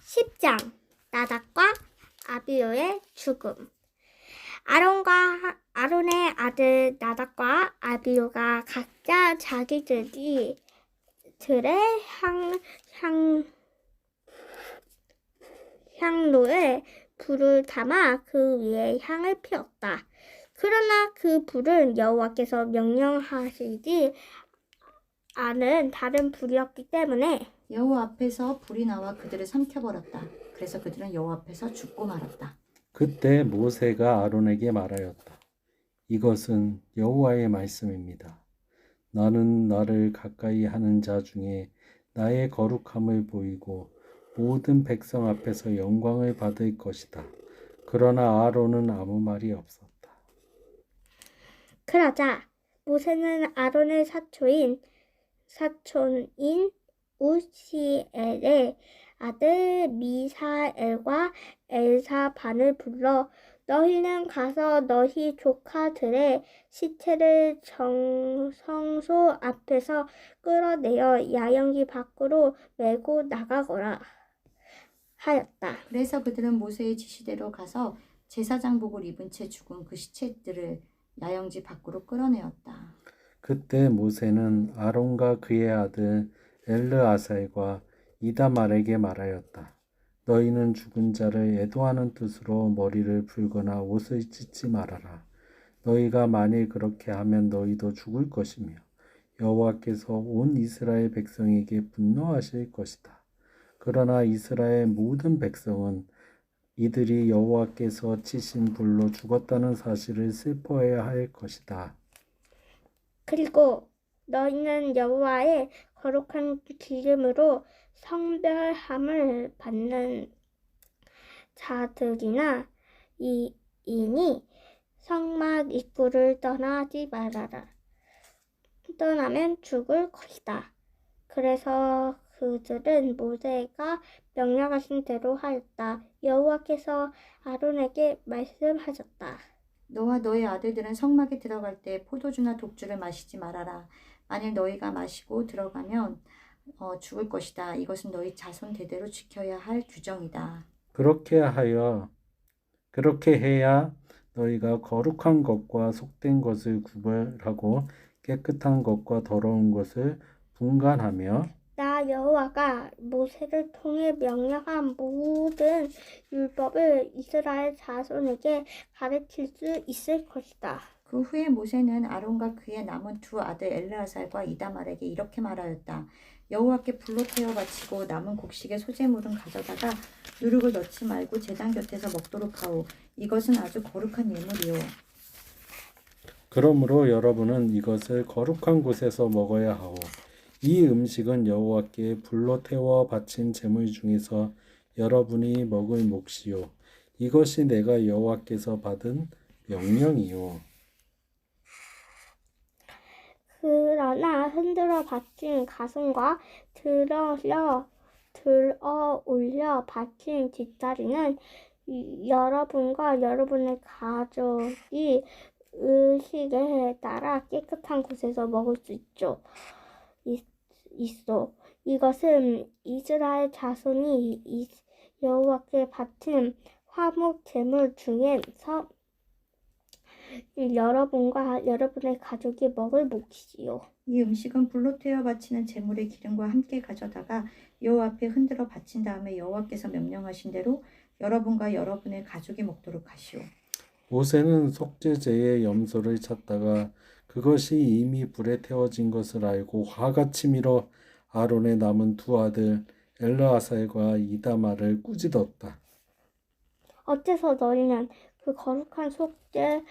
10장 나답과 아비후의 죽음. 아론의 아들 나답과 아비후가 각자 자기들의 향로에 불을 담아 그 위에 향을 피웠다. 그러나 그 불은 여호와께서 명령하시지 않은 다른 불이었기 때문에 여호와 앞에서 불이 나와 그들을 삼켜버렸다. 그래서 그들은 여호와 앞에서 죽고 말았다. 그때 모세가 아론에게 말하였다. 이것은 여호와의 말씀입니다. 나는 나를 가까이 하는 자 중에 나의 거룩함을 보이고 모든 백성 앞에서 영광을 받을 것이다. 그러나 아론은 아무 말이 없었다. 그러자 모세는 아론의 사촌인 우시엘의 아들 미사엘과 엘사반을 불러 너희는 가서 너희 조카들의 시체를 성소 앞에서 끌어내어 야영지 밖으로 메고 나가거라 하였다. 그래서 그들은 모세의 지시대로 가서 제사장복을 입은 채 죽은 그 시체들을 야영지 밖으로 끌어내었다. 그때 모세는 아론과 그의 아들 엘르아살과 이다말에게 말하였다. 너희는 죽은 자를 애도하는 뜻으로 머리를 풀거나 옷을 찢지 말아라. 너희가 만일 그렇게 하면 너희도 죽을 것이며 여호와께서 온 이스라엘 백성에게 분노하실 것이다. 그러나 이스라엘 모든 백성은 이들이 여호와께서 치신 불로 죽었다는 사실을 슬퍼해야 할 것이다. 그리고 너희는 여호와의 거룩한 기름으로 성별함을 받는 자들이나 이니 성막 입구를 떠나지 말아라. 떠나면 죽을 것이다. 그래서 그들은 모세가 명령하신 대로 하였다. 여호와께서 아론에게 말씀하셨다. 너와 너의 아들들은 성막에 들어갈 때 포도주나 독주를 마시지 말아라. 만일 너희가 마시고 들어가면 죽을 것이다. 이것은 너희 자손 대대로 지켜야 할 규정이다. 그렇게 해야 너희가 거룩한 것과 속된 것을 구별하고 깨끗한 것과 더러운 것을 분간하며 나 여호와가 모세를 통해 명령한 모든 율법을 이스라엘 자손에게 가르칠 수 있을 것이다. 그 후에 모세는 아론과 그의 남은 두 아들 엘르아살과 이다말에게 이렇게 말하였다. 여호와께 불로 태워 바치고 남은 곡식의 소재물은 가져다가 누룩을 넣지 말고 제단 곁에서 먹도록 하오. 이것은 아주 거룩한 예물이오. 그러므로 여러분은 이것을 거룩한 곳에서 먹어야 하오. 이 음식은 여호와께 불로 태워 바친 제물 중에서 여러분이 먹을 몫이요. 이것이 내가 여호와께서 받은 명령이요. 그러나 흔들어 바친 가슴과 들어 올려 바친 뒷다리는 여러분과 여러분의 가족이 의식에 따라 깨끗한 곳에서 먹을 수 있어. 이것은 이스라엘 자손이 여호와께 바친 화목 제물 중에서 여러분과 여러분의 가족이 먹을 몫이요. 이 음식은 불로 태워 바치는 제물의 기름과 함께 가져다가 여호와 앞에 흔들어 바친 다음에 여호와께서 명령하신 대로 여러분과 여러분의 가족이 먹도록 하시오. 모세는 속죄제의 염소를 찾다가 그것이 이미 불에 태워진 것을 알고 화가 치밀어 아론의 남은 두 아들 엘르아살과 이다말을 꾸짖었다. 어째서 너희는 그 거룩한 속죄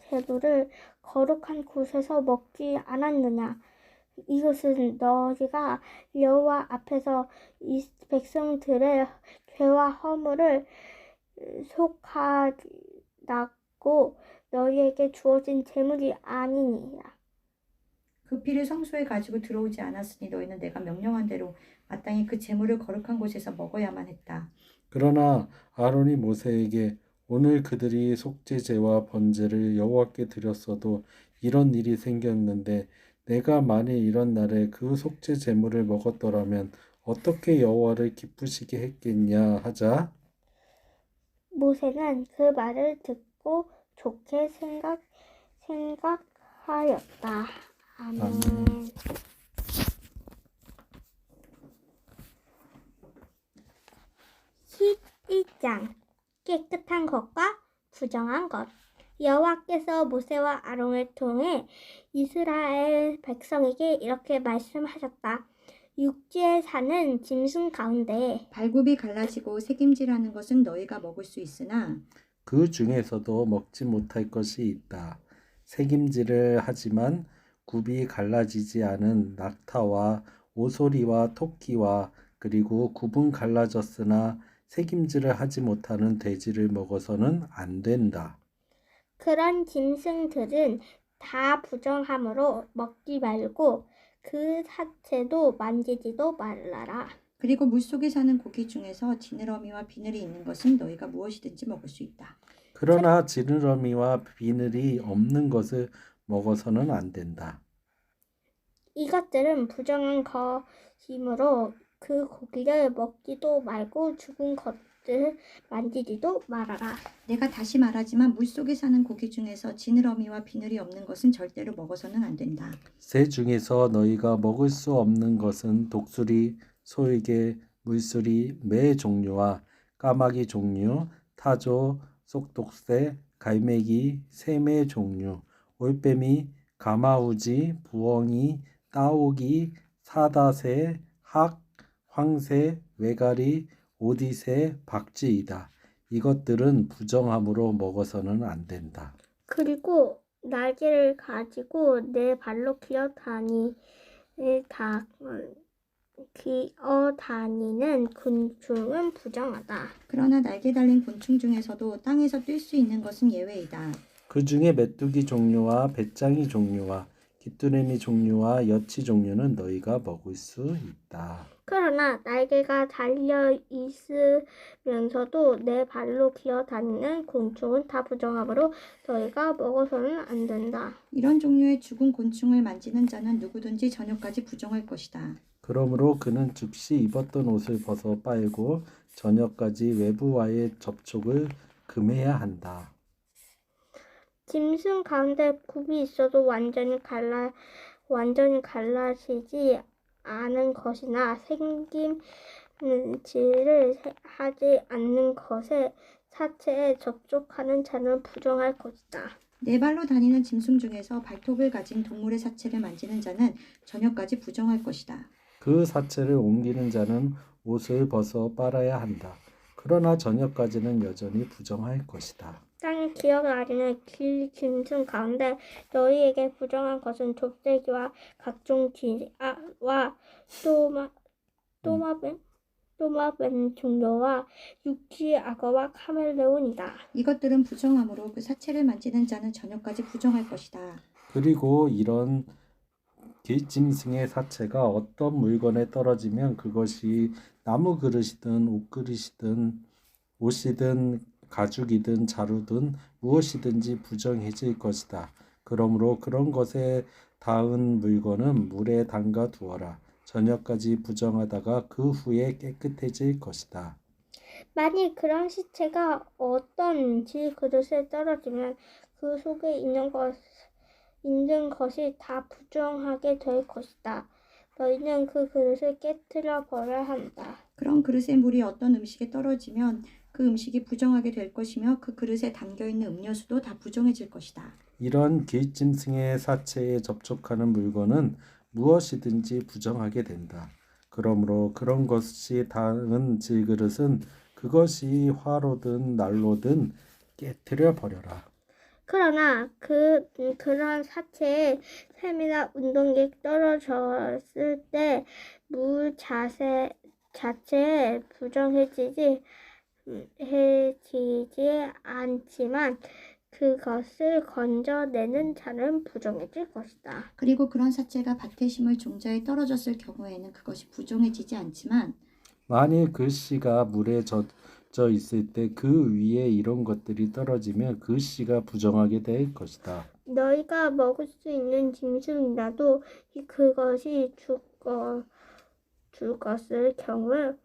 제물을 거룩한 곳에서 먹지 않았느냐? 이것은 너희가 여호와 앞에서 이 백성들의 죄와 허물을 속하다고 너희에게 주어진 제물이 아니니라. 그 피를 성소에 가지고 들어오지 않았으니 너희는 내가 명령한 대로 마땅히 그 제물을 거룩한 곳에서 먹어야만 했다. 그러나 아론이 모세에게 오늘 그들이 속죄제와 번제를 여호와께 드렸어도 이런 일이 생겼는데 내가 만일 이런 날에 그 속죄 제물을 먹었더라면 어떻게 여호와를 기쁘시게 했겠냐 하자. 모세는 그 말을 듣고 좋게 생각하였다. 아멘. 아멘. 11장 깨끗한 것과 부정한 것. 여호와께서 모세와 아론을 통해 이스라엘 백성에게 이렇게 말씀하셨다. 육지에 사는 짐승 가운데 발굽이 갈라지고 새김질하는 것은 너희가 먹을 수 있으나 그 중에서도 먹지 못할 것이 있다. 새김질을 하지만 굽이 갈라지지 않은 낙타와 오소리와 토끼와 그리고 굽은 갈라졌으나 새김질을 하지 못하는 돼지를 먹어서는 안 된다. 그런 짐승들은 다 부정함으로 먹지 말고 그 사체도 만지지도 말라라. 그리고 물속에 사는 고기 중에서 지느러미와 비늘이 있는 것은 너희가 무엇이든지 먹을 수 있다. 그러나 지느러미와 비늘이 없는 것을 먹어서는 안 된다. 이것들은 부정한 것이므로 그 고기를 먹지도 말고 죽은 것들을 만지지도 말아라. 내가 다시 말하지만 물속에 사는 고기 중에서 지느러미와 비늘이 없는 것은 절대로 먹어서는 안 된다. 새 중에서 너희가 먹을 수 없는 것은 독수리, 소에게, 물수리, 매 종류와 까마귀 종류, 타조, 쏙독새, 갈매기, 새매 종류, 올빼미, 가마우지, 부엉이, 따오기, 사다새, 학, 황새, 외가리, 오디새, 박쥐이다. 이것들은 부정함으로 먹어서는 안 된다. 그리고 날개를 가지고 네 발로 기어다니는 곤충은 부정하다. 그러나 날개 달린 곤충 중에서도 땅에서 뛸 수 있는 것은 예외이다. 그 중에 메뚜기 종류와 배짱이 종류와 귀뚜레미 종류와 여치 종류는 너희가 먹을 수 있다. 그러나 날개가 달려 있으면서도 네 발로 기어다니는 곤충은 다 부정함으로 너희가 먹어서는 안 된다. 이런 종류의 죽은 곤충을 만지는 자는 누구든지 저녁까지 부정할 것이다. 그러므로 그는 즉시 입었던 옷을 벗어 빨고 저녁까지 외부와의 접촉을 금해야 한다. 짐승 가운데 굽이 있어도 완전히 갈라지지 않은 것이나 생김질을 하지 않는 것에 사체에 접촉하는 자는 부정할 것이다. 네 발로 다니는 짐승 중에서 발톱을 가진 동물의 사체를 만지는 자는 저녁까지 부정할 것이다. 그 사체를 옮기는 자는 옷을 벗어 빨아야 한다. 그러나 저녁까지는 여전히 부정할 것이다. 땅에 기어다니는 짐승 가운데 너희에게 부정한 것은 족대기와 각종 쥐와 또마뱀 종류와 육지 악어와 카멜레온이다. 이것들은 부정함으로 그 사체를 만지는 자는 저녁까지 부정할 것이다. 그리고 이런 길짐승의 사체가 어떤 물건에 떨어지면 그것이 나무 그릇이든 옷이든 가죽이든 자루든 무엇이든지 부정해질 것이다. 그러므로 그런 것에 닿은 물건은 물에 담가 두어라. 저녁까지 부정하다가 그 후에 깨끗해질 것이다. 만일 그런 시체가 어떤 질 그릇에 떨어지면 그 속에 있는 것이 다 부정하게 될 것이다. 너희는 그 그릇을 깨뜨려 버려야 한다. 그런 그릇에 물이 어떤 음식에 떨어지면 그 음식이 부정하게 될 것이며 그 그릇에 담겨있는 음료수도 다 부정해질 것이다. 이런 길짐승의 사체에 접촉하는 물건은 무엇이든지 부정하게 된다. 그러므로 그런 것이 닿은 질그릇은 그것이 화로든 난로든 깨뜨려 버려라. 그러나 그런 사체에 샘이나 운동기 떨어졌을 때 물 자체에 부정해지지 않지만 그것을 건져내는 자는 부정해질 것이다. 그리고 그런 사체가 밭에 심을 종자에 떨어졌을 경우에는 그것이 부정해지지 않지만 만일 그 씨가 물에 젖어 있을 때 그 위에 이런 것들이 떨어지면 그 씨가 부정하게 될 것이다. 너희가 먹을 수 있는 짐승이라도 그것이 죽었을 경우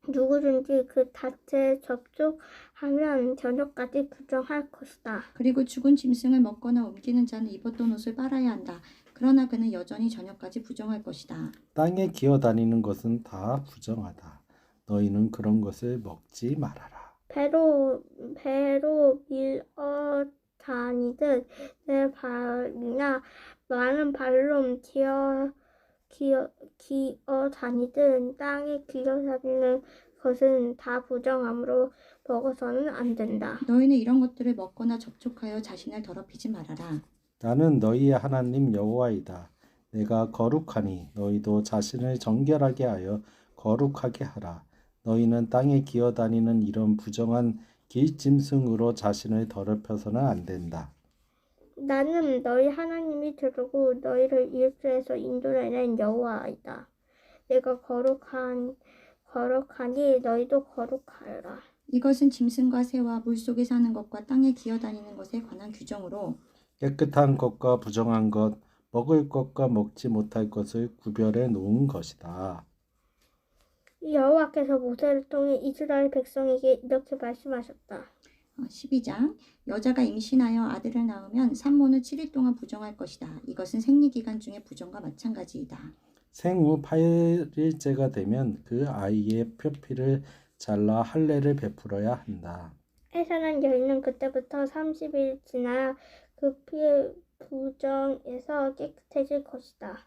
누구든지 그 밭에 접촉하면 저녁까지 부정할 것이다. 그리고 죽은 짐승을 먹거나 옮기는 자는 입었던 옷을 빨아야 한다. 그러나 그는 여전히 저녁까지 부정할 것이다. 땅에 기어다니는 것은 다 부정하다. 너희는 그런 것을 먹지 말아라. 배로 밀어 다니듯 내 발이나 많은 발로 기어 다니든 땅에 기어 다니는 것은 다 부정함으로 먹어서는 안 된다. 너희는 이런 것들을 먹거나 접촉하여 자신을 더럽히지 말아라. 나는 너희의 하나님 여호와이다. 내가 거룩하니 너희도 자신을 정결하게 하여 거룩하게 하라. 너희는 땅에 기어다니는 이런 부정한 길짐승으로 자신을 더럽혀서는 안 된다. 나는 너희 하나님이 들고 너희를 이집트에서 인도해낸 여호와이다. 내가 거룩하니 너희도 거룩하여라. 이것은 짐승과 새와 물속에 사는 것과 땅에 기어다니는 것에 관한 규정으로 깨끗한 것과 부정한 것, 먹을 것과 먹지 못할 것을 구별해 놓은 것이다. 여호와께서 모세를 통해 이스라엘 백성에게 이렇게 말씀하셨다. 12장 여자가 임신하여 아들을 낳으면 산모는 7일 동안 부정할 것이다. 이것은 생리기간 중에 부정과 마찬가지이다. 생후 8일째가 되면 그 아이의 표피를 잘라 할례를 베풀어야 한다. 해산한 여인은 그때부터 30일 지나야 그 피의 부정에서 깨끗해질 것이다.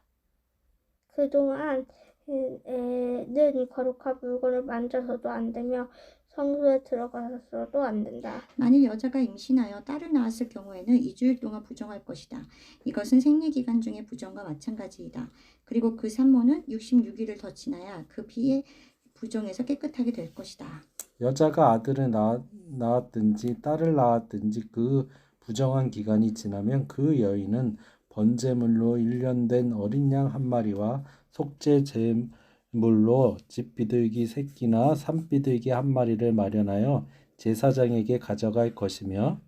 그동안 는 거룩한 물건을 만져서도 안 되며 성소에 들어가서도 안 된다. 만일 여자가 임신하여 딸을 낳았을 경우에는 2주일 동안 부정할 것이다. 이것은 생리기간 중에 부정과 마찬가지이다. 그리고 그 산모는 66일을 더 지나야 그 피의 부정에서 깨끗하게 될 것이다. 여자가 아들을 낳았든지 딸을 낳았든지 그 부정한 기간이 지나면 그 여인은 번제물로 1년 된 어린 양 한 마리와 속죄 제물로 집비둘기 새끼나 산비둘기 한 마리를 마련하여 제사장에게 가져갈 것이며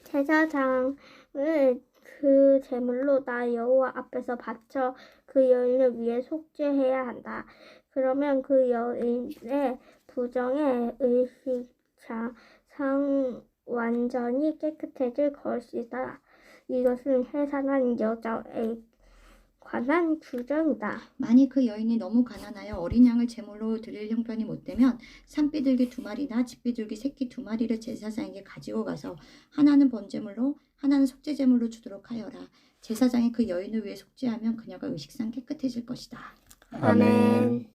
제사장은 그 제물로 나 여호와 앞에서 바쳐 그 여인을 위해 속죄해야 한다. 그러면 그 여인의 부정의 의식상 완전히 깨끗해질 것이다. 이것은 해산한 여자에 관한 규정이다. 만일 그 여인이 너무 가난하여 어린 양을 제물로 드릴 형편이 못되면 산비둘기 2마리나 집비둘기 새끼 2마리를 제사장에게 가지고 가서 하나는 번제물로 하나는 속죄제물로 주도록 하여라. 제사장이 그 여인을 위해 속죄하면 그녀가 의식상 깨끗해질 것이다. 아멘.